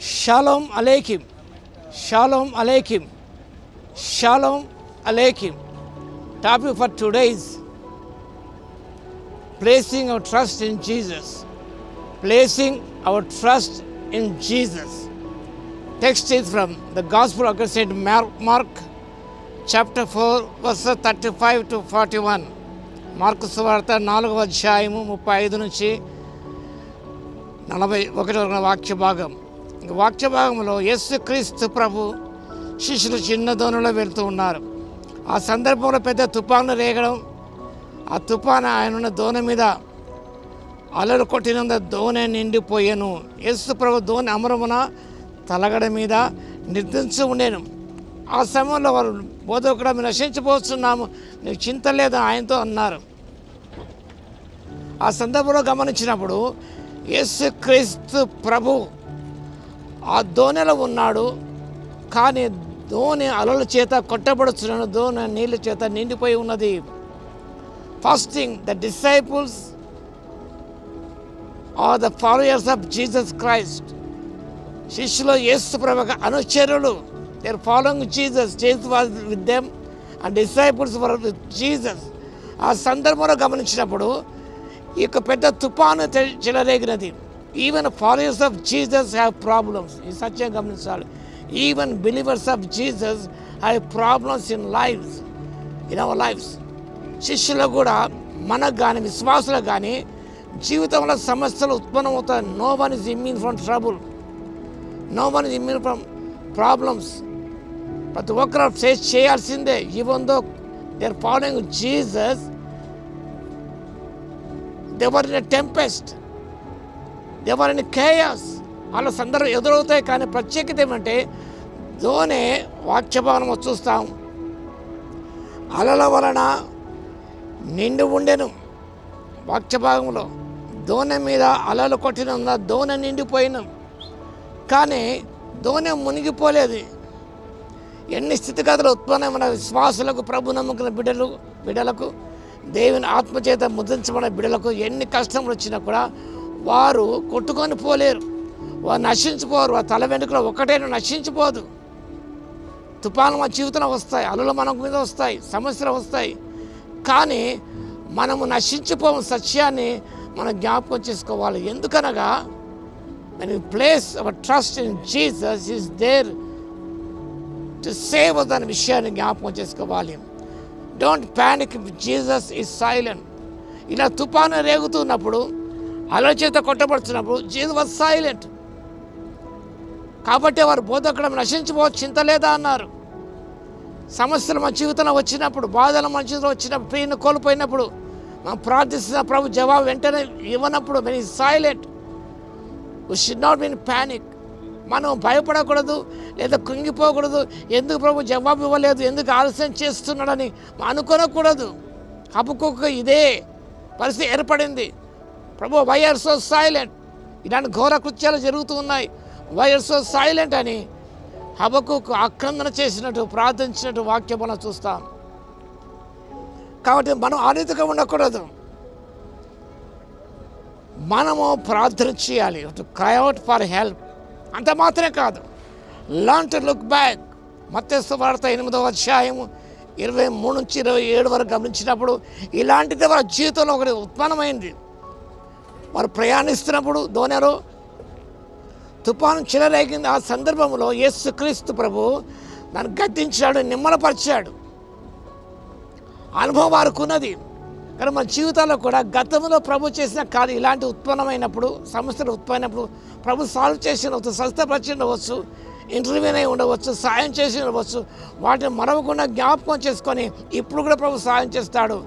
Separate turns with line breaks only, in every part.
Shalom Aleichem. Shalom Aleichem. Shalom Aleichem. Topic for today is placing our trust in Jesus. Placing our trust in Jesus. Text is from the Gospel according to St. Mark, chapter 4, verses 35 to 41. Mark సువార్త 4వ అధ్యాయము 35 నుంచి 41 వరకు వాక్య భాగం. వాక్య భాగంలో యేసుక్రీస్తు ప్రభు శిష్యులు చిన్న దోణిలో వెళ్తూ ఉన్నారు. ఆ సందర్భంలో పెద్ద తుఫాను రేగడం, ఆ తుఫాను ఆయనున్న దోణి మీద అలలు కొట్టినంత దోణి నిండిపోయాను. యేసు ప్రభు దోణి అమరమున తలగడ మీద నిర్దించి ఉండేను. ఆ సమయంలో వారు బోధకుడా మేము నశించిపోతున్నాము, నీకు చింత లేదా ఆయనతో అన్నారు. ఆ సందర్భంలో గమనించినప్పుడు యేసుక్రీస్తు ప్రభు ఆ దోణిలో ఉన్నాడు, కానీ దోణి అలల చేత కొట్టబడుచున్నాడు, దోణి నీళ్ళ చేత నిండిపోయి ఉన్నది. Fasting the disciples are the followers of Jesus Christ. శిష్యులు యేసు ప్రభు అనుచరులు. They are following Jesus. Jesus was with them and disciples were with Jesus. ఆ సందర్భంలో గమనించినప్పుడు ఈ పెద్ద తుఫాను చెలరేగినది. Even followers of Jesus have problems. ఈ సత్యం గమనించాలి. Even believers of Jesus have problems in lives, in our lives. శిష్యులు కూడా మనకు కానీ విశ్వాసులకు కానీ జీవితంలో సమస్యలు ఉత్పన్నమవుతాయి. No one is immune from trouble, no one is immune from problems. ప్రతి ఒక్కరు ఫేస్ చేయాల్సిందే. Even though they are following Jesus, they were in a tempest, they were in chaos. వాళ్ళ సందర్భం ఎదురవుతాయి. కానీ ప్రత్యేకత ఏమంటే దోణి వాక్యభావం చూస్తాం, అలల వలన నిండి ఉండెను. వాక్యభాగంలో దోణి మీద అలలు కొట్టిన దోణి నిండిపోయిన, కానీ దోణి మునిగిపోలేదు. ఎన్ని స్థితిగతులు ఉత్పన్నమైన విశ్వాసులకు, ప్రభు నమ్ముకున్న బిడ్డలకు, దేవుని ఆత్మచేత ముద్రించబడిన బిడ్డలకు ఎన్ని కష్టములు వచ్చినా కూడా వారు కొట్టుకొని పోలేరు, వారు నశించిపోరు. వారి తల వెనుకలో ఒకటైనా నశించిపోదు. తుఫాను మన జీవితంలో వస్తాయి, అలలు మన మీద వస్తాయి, సమస్యలు వస్తాయి, కానీ మనము నశించిపోము. సత్యాన్ని మనం జ్ఞాపకం చేసుకోవాలి. ఎందుకనగా when we place our trust in Jesus, He is there to save us అనే విషయాన్ని జ్ఞాపకం చేసుకోవాలి. Don't panic if Jesus is silent. ఇలా తుఫాను రేగుతున్నప్పుడు, అలల చేత కొట్టబడుతున్నప్పుడు జీసస్ వాజ్ సైలెంట్. కాబట్టి వారు బోధకుడు నశించిపోవచ్చు, చింత లేదా అన్నారు. సమస్యలు మన జీవితంలో వచ్చినప్పుడు, బాధలు మన జీవితంలో వచ్చినప్పుడు, ప్రియుని కోల్పోయినప్పుడు, మనం ప్రార్థిస్తున్న ప్రభు జవాబు వెంటనే ఇవ్వనప్పుడు when He is silent, we should not be in panic. మనం భయపడకూడదు, లేదా కృంగిపోకూడదు. ఎందుకు ప్రభు జవాబు ఇవ్వలేదు, ఎందుకు ఆలస్యం చేస్తున్నాడని అనుకోనకూడదు. హబక్కూకు ఇదే పరిస్థితి ఏర్పడింది. ప్రభు వై ఆర్ సో సైలెంట్, ఇలాంటి ఘోర కృత్యాలు జరుగుతూ ఉన్నాయి, వై ఆర్ సో సైలెంట్ అని హబక్కూకు ఆక్రందన చేసినట్టు, ప్రార్థించినట్టు వాక్యం మనం చూస్తాం. కాబట్టి మనం ఆ రీతిగా ఉండకూడదు. మనము ప్రార్థన చేయాలి, to cry out for help. అంత మాత్రమే కాదు, లర్న్ టు లుక్ బ్యాక్. మత్తయి సువార్త 8వ అధ్యాయము 23 నుంచి 27 వరకు గమనించినప్పుడు ఇలాంటిది వారి జీవితంలో ఒకటి ఉత్పన్నమైంది. వారు ప్రయాణిస్తున్నప్పుడు దోణిలో తుఫాను చెలరేగింది. ఆ సందర్భంలో యేసుక్రీస్తు ప్రభు నన్ను గద్దించాడు, నిమ్మలపరిచాడు. అనుభవం వారికి ఉన్నది. కానీ మన జీవితాల్లో కూడా గతంలో ప్రభు చేసిన కార్యం ఇలాంటి ఉత్పన్నమైనప్పుడు, సమస్యలు ఉత్పన్నమైనప్పుడు ప్రభు సాల్వ్ చేసి ఉండవచ్చు, స్వస్థపరిచి ఉండవచ్చు, ఇంటర్వ్యూనే ఉండవచ్చు, సాయం చేసి ఉండవచ్చు. వాటిని మరవకుండా జ్ఞాపకం చేసుకొని ఇప్పుడు కూడా ప్రభు సాయం చేస్తాడు,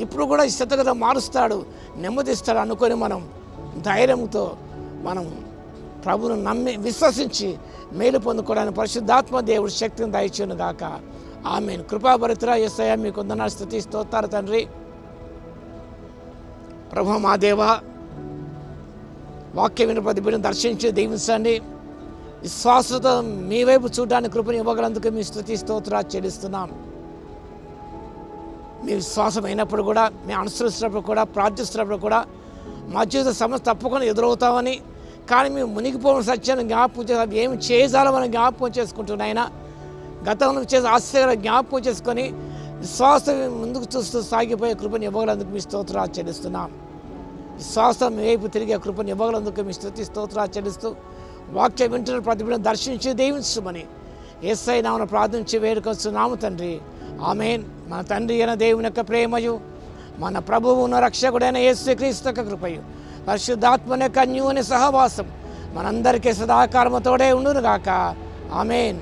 ఇప్పుడు కూడా ఈ స్థితిగతులు మారుస్తాడు, నెమ్మదిస్తాడు అనుకొని మనం ధైర్యంతో మనం ప్రభును నమ్మి విశ్వసించి మేలు పొందుకోవడానికి పరిశుద్ధాత్మ దేవుడు శక్తిని దయచేయును గాక. ఆమేన్. కృపాభరితుడా యేసయ్యా, మీకు వందనాలు, స్తుతి, స్తోత్రాలు తండ్రి. ప్రభు మా దేవ, వాక్య విని ప్రతి బిడ్డను దర్శించి దీవించండి. విశ్వాసంతో మీ వైపు చూడడానికి కృపను ఇవ్వగలందుకు మీ స్తుతి స్తోత్రాలు చెల్లిస్తున్నాం. మీ విశ్వాసం అయినప్పుడు కూడా, మీ అనుసరిస్తున్నప్పుడు కూడా, ప్రార్థిస్తున్నప్పుడు కూడా మా జీవిత సమస్య తప్పకుండా ఎదురవుతామని కానీ మేము మునిగిపోవడం సత్యాన్ని జ్ఞాపకం చేసి ఏమి చేయాలో మనం జ్ఞాపకం చేసుకుంటున్నాయినా గతంలో చేసే ఆశ్చర్య జ్ఞాపకం చేసుకొని విశ్వాసం ముందుకు చూస్తూ సాగిపోయే కృపను ఇవ్వగలందుకు మీ స్తోత్రాలు చెల్లిస్తున్నాం. విశ్వాసం వైపు తిరిగే కృపను ఇవ్వగలందుకు మీ స్తోత్రాలు చెల్లిస్తూ వాక్యం వింటున్న ప్రతిభను దర్శించి దీవించమని యేసయ్య నామమున ప్రార్థించి వేడుకొస్తున్నాము తండ్రి. ఆమేన్. మన తండ్రి అయిన దేవుని యొక్క ప్రేమయు మన ప్రభువును రక్షకుడైన యేసుక్రీస్తు యొక్క కృపయు పరిశుద్ధాత్మ యొక్క అన్యోన్య సహవాసం మనందరికీ సదాకాలముతోడే ఉండునుగాక. ఆమేన్.